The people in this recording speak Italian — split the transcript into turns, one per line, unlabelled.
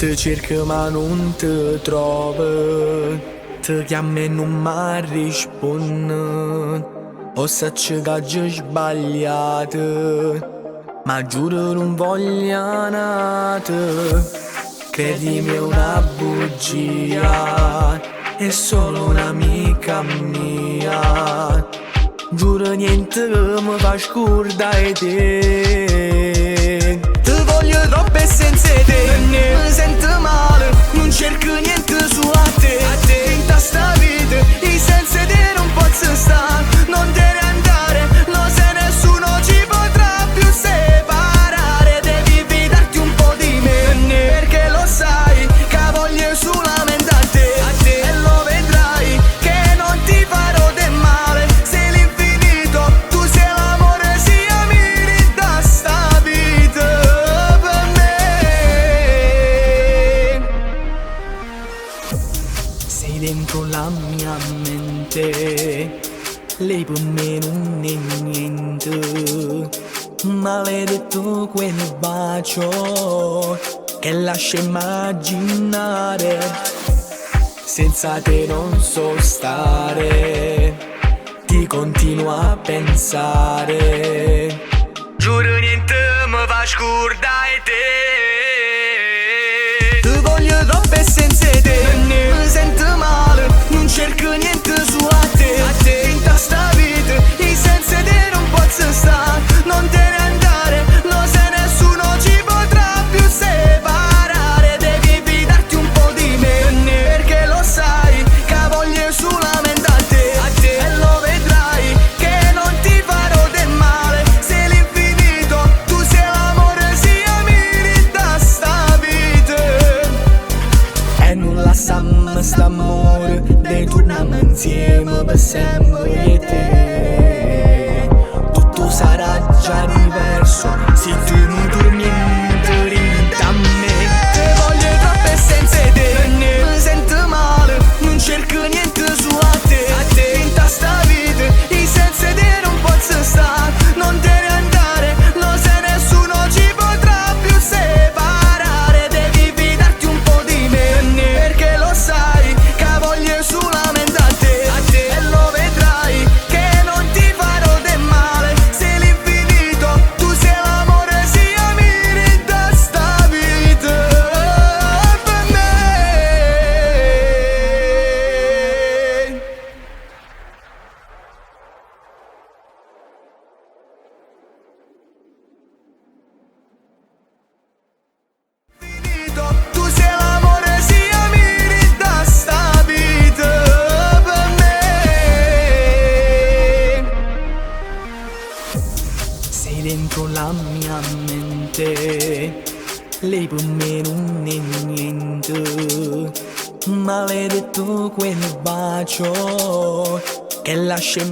Te cerco ma non te trovo, ti chiamo e non mi rispondi. O sacci che oggi sbagliato, ma giuro non voglio nate. Credimi è una bugia, è solo un'amica mia. Giuro niente che mi fa scordare te. Ti voglio troppo e senza te mi sento male, non cerco niente su a te. In sta vita e senza te non posso stare. Non te ne andare, lo sai nessuno ci potrà più separare. Devi fidarti un po' di me, perché lo sai che voglio solamente a te. E lo vedrai che non ti farò del male. Sei l'infinito, tu sei l'amore, sia mi da sta vita per me. Sei dentro la mia mente, lei per me non è niente. Maledetto quel bacio che lascia immaginare. Senza te non so stare, ti continuo a pensare. Giuro niente mi fa scordare te. Ti voglio troppo e senza te mi sento male, non cerco niente su a te. In sta vita e senza te non posso stare. Non te ne andare, lo sai nessuno ci potrà più separare. Devi fidarti un po' di me, perché lo sai che voglio solamente a te. E lo vedrai che non ti farò del male. Sei l'infinito, tu sei l'amore, sia mi da sta vita. E non lasciamo st'amore, dei torniamo insieme per sempre io e te. Tutto sarà già diverso se tu non torni niente a me. Te voglio troppo e senza te mi sento male, non cerco niente su a te. In sta vita e senza te non posso stare. Non te ne andare, lo sai nessuno ci potrà più separare. Devi fidarti un po' di me, perché lo sai che voglio solamente a te. E lo vedrai che non ti farò del male. Sei l'infinito, tu sei l'amore, sia mi da sta vita per me. Tu sei l'amore, sia mi da sta vita per me. Sei dentro la mia mente, lei per me non è niente. Maledetto quel bacio che lascia